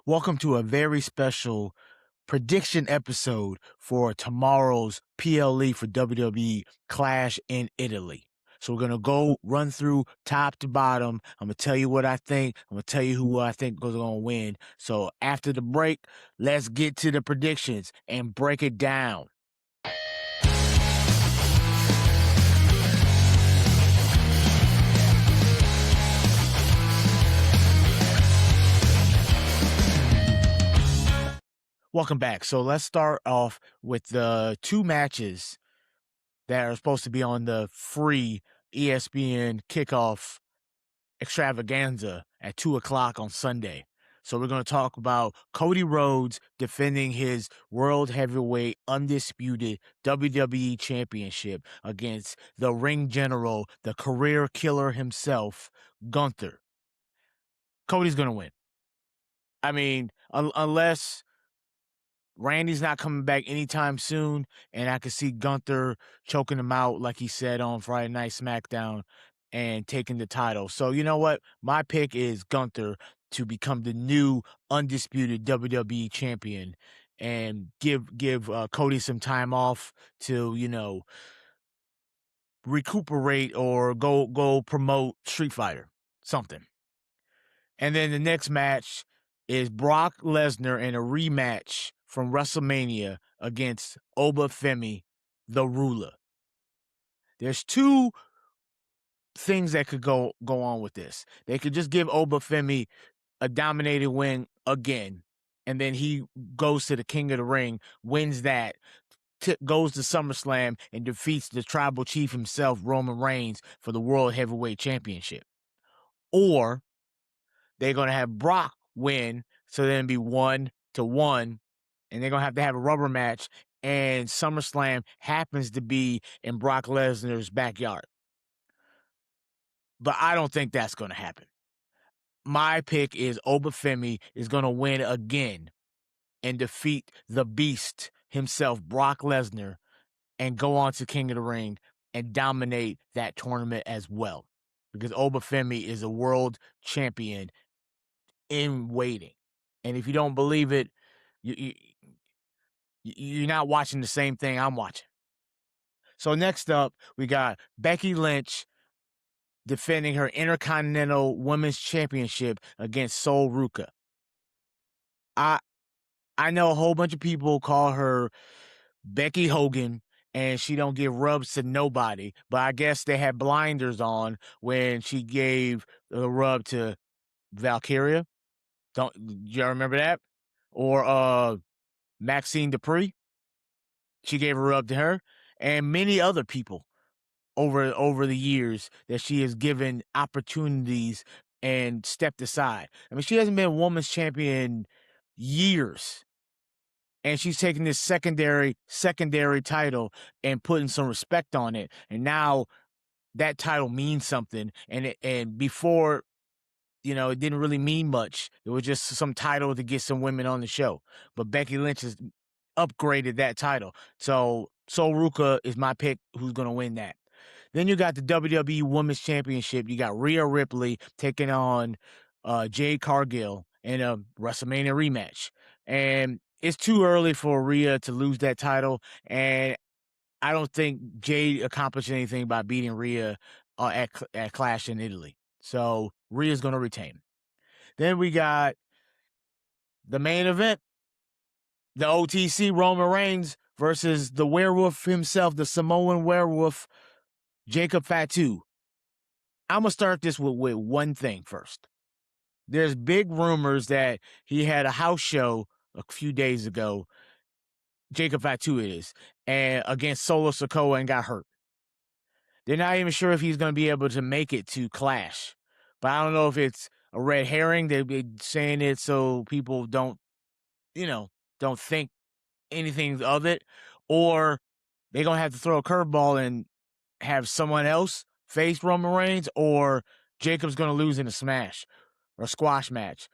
Welcome to a very special prediction episode for tomorrow's PLE for WWE Clash in Italy. So we're going to go run through top to bottom. I'm going to tell you what I think. I'm going to tell you who I think is going to win. So after the break, let's get to the predictions and break it down. Welcome back. So let's start off with the two matches that are supposed to be on the free ESPN kickoff extravaganza at 2:00 on Sunday. So we're going to talk about Cody Rhodes defending his World Heavyweight Undisputed WWE Championship against the ring general, the career killer himself, Gunther. Cody's going to win. I mean, unless Randy's not coming back anytime soon, and I could see Gunther choking him out like he said on Friday Night SmackDown and taking the title. So you know what? My pick is Gunther to become the new undisputed WWE champion and give Cody some time off to recuperate or go promote Street Fighter, something. And then the next match is Brock Lesnar in a rematch from WrestleMania against Obafemi, the Ruler. There's two things that could go on with this. They could just give Obafemi a dominating win again, and then he goes to the King of the Ring, wins that, goes to SummerSlam and defeats the tribal chief himself, Roman Reigns, for the World Heavyweight Championship. Or they're going to have Brock win, so then it'd be 1-1, and they're going to have a rubber match, and SummerSlam happens to be in Brock Lesnar's backyard. But I don't think that's going to happen. My pick is Obafemi is going to win again and defeat the beast himself, Brock Lesnar, and go on to King of the Ring and dominate that tournament as well. Because Obafemi is a world champion in waiting. And if you don't believe it, you're not watching the same thing I'm watching. So next up, we got Becky Lynch defending her Intercontinental Women's Championship against Sol Ruca. I know a whole bunch of people call her Becky Hogan, and she don't give rubs to nobody, but I guess they had blinders on when she gave the rub to Valkyria. Do y'all remember that? Or Maxine Dupree? She gave a rub to her, and many other people over the years that she has given opportunities and stepped aside. I mean, she hasn't been women's champion in years, and she's taking this secondary title and putting some respect on it. And now that title means something. And before, it didn't really mean much. It was just some title to get some women on the show. But Becky Lynch has upgraded that title. So Sol Ruca is my pick who's going to win that. Then you got the WWE Women's Championship. You got Rhea Ripley taking on Jade Cargill in a WrestleMania rematch. And it's too early for Rhea to lose that title. And I don't think Jade accomplished anything by beating Rhea at Clash in Italy. So Rhea's going to retain. Then we got the main event, the OTC Roman Reigns versus the werewolf himself, the Samoan werewolf, Jacob Fatu. I'm going to start this with one thing first. There's big rumors that he had a house show a few days ago, Jacob Fatu it is, and against Solo Sikoa and got hurt. They're not even sure if he's going to be able to make it to Clash. But I don't know if it's a red herring. They've been saying it so people don't think anything of it. Or they're going to have to throw a curveball and have someone else face Roman Reigns, or Jacob's going to lose in a smash or squash match.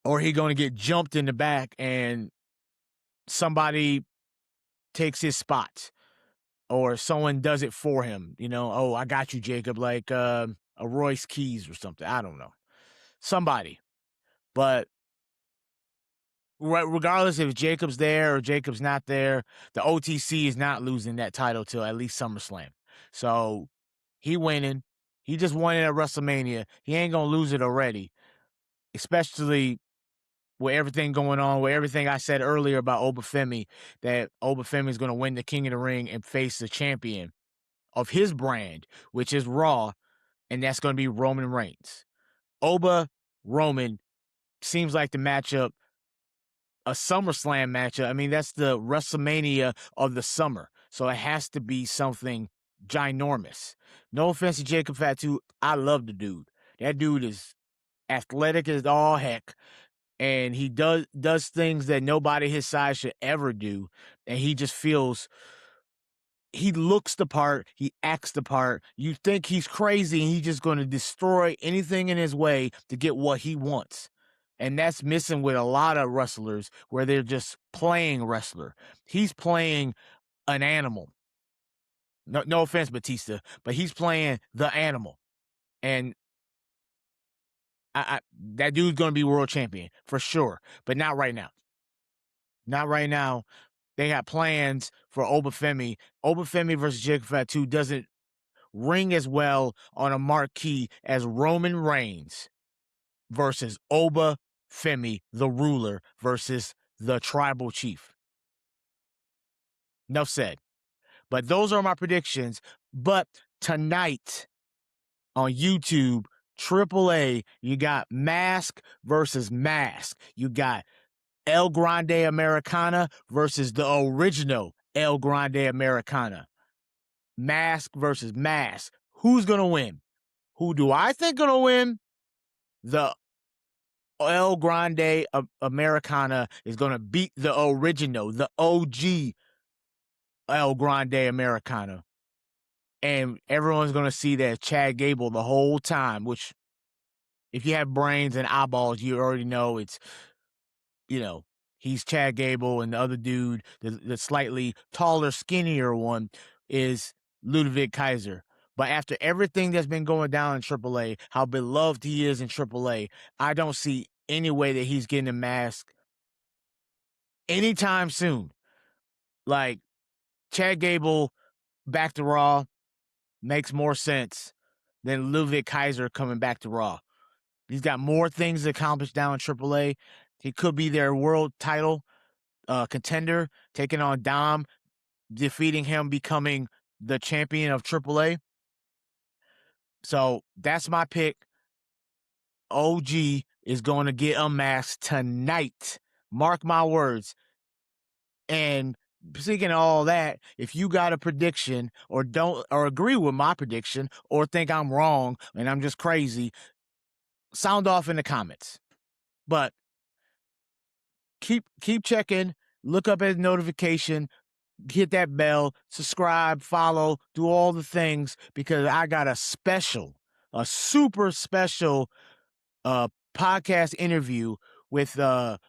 Or he's going to get jumped in the back and somebody takes his spot. Or someone does it for him, oh, I got you, Jacob, like a Royce Keys or something. I don't know. Somebody. But regardless if Jacob's there or Jacob's not there, the OTC is not losing that title till at least SummerSlam. So he winning. He just won it at WrestleMania. He ain't gonna lose it already, especially with everything going on, with everything I said earlier about Obafemi, that Obafemi is gonna win the King of the Ring and face the champion of his brand, which is Raw, and that's gonna be Roman Reigns. Oba Roman seems like the matchup, a SummerSlam matchup. I mean, that's the WrestleMania of the summer. So it has to be something ginormous. No offense to Jacob Fatu. I love the dude. That dude is athletic as all heck. And he does things that nobody his size should ever do. And he just feels, he looks the part, he acts the part. You think he's crazy and he's just going to destroy anything in his way to get what he wants. And that's missing with a lot of wrestlers where they're just playing wrestler. He's playing an animal. No offense, Batista, but he's playing the animal. And that dude's going to be world champion for sure, but not right now. Not right now. They got plans for Obafemi. Obafemi versus Jacob Fatu doesn't ring as well on a marquee as Roman Reigns versus Obafemi, the ruler, versus the tribal chief. Enough said. But those are my predictions. But tonight on YouTube, AAA, you got Mask versus Mask. You got El Grande Americana versus the original El Grande Americana. Mask versus Mask. Who's going to win? Who do I think going to win? The El Grande Americana is going to beat the original, the OG El Grande Americana. And everyone's going to see that Chad Gable the whole time, which if you have brains and eyeballs, you already know it's, he's Chad Gable, and the other dude, the slightly taller, skinnier one, is Ludwig Kaiser. But after everything that's been going down in AAA, how beloved he is in AAA, I don't see any way that he's getting a mask anytime soon. Like, Chad Gable back to Raw makes more sense than Ludwig Kaiser coming back to Raw. He's got more things to accomplish down in AAA. He could be their world title contender, taking on Dom, defeating him, becoming the champion of AAA. So that's my pick. OG is going to get unmasked tonight. Mark my words. And speaking of all that, if you got a prediction or don't or agree with my prediction or think I'm wrong and I'm just crazy, sound off in the comments. But keep checking, look up his notification, hit that bell, subscribe, follow, do all the things, because I got a super special podcast interview with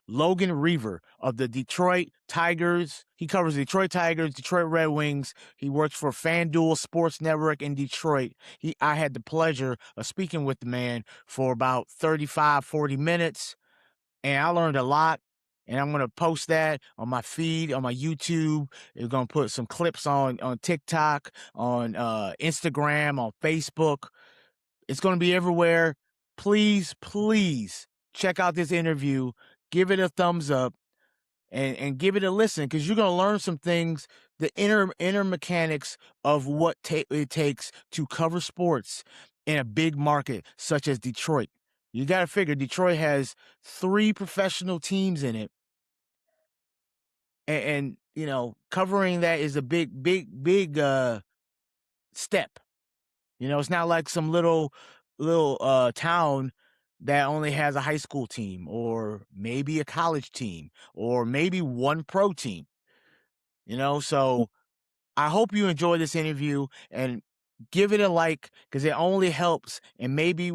Logan Reaver of the Detroit Tigers. He covers the Detroit Tigers, Detroit Red Wings. He works for FanDuel Sports Network in Detroit. I had the pleasure of speaking with the man for about 35, 40 minutes, and I learned a lot. And I'm going to post that on my feed, on my YouTube. We're going to put some clips on TikTok, on Instagram, on Facebook. It's going to be everywhere. Please check out this interview. Give it a thumbs up and give it a listen, because you're going to learn some things, the inner mechanics of what it takes to cover sports in a big market such as Detroit. You got to figure Detroit has 3 professional teams in it. And covering that is a big step. It's not like some little town that only has a high school team, or maybe a college team, or maybe one pro team. So I hope you enjoy this interview and give it a like, because it only helps, and maybe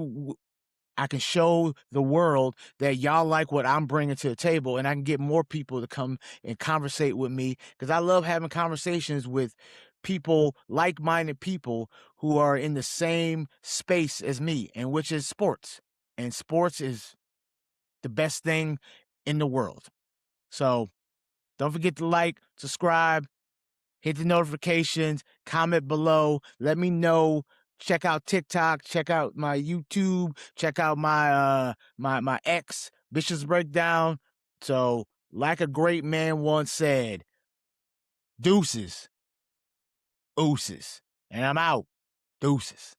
I can show the world that y'all like what I'm bringing to the table, and I can get more people to come and conversate with me, because I love having conversations with people, like-minded people who are in the same space as me, and which is sports. And sports is the best thing in the world. So don't forget to like, subscribe, hit the notifications, comment below. Let me know. Check out TikTok. Check out my YouTube. Check out my my X Bishop's Breakdown. So, like a great man once said, deuces, ooses, and I'm out. Deuces.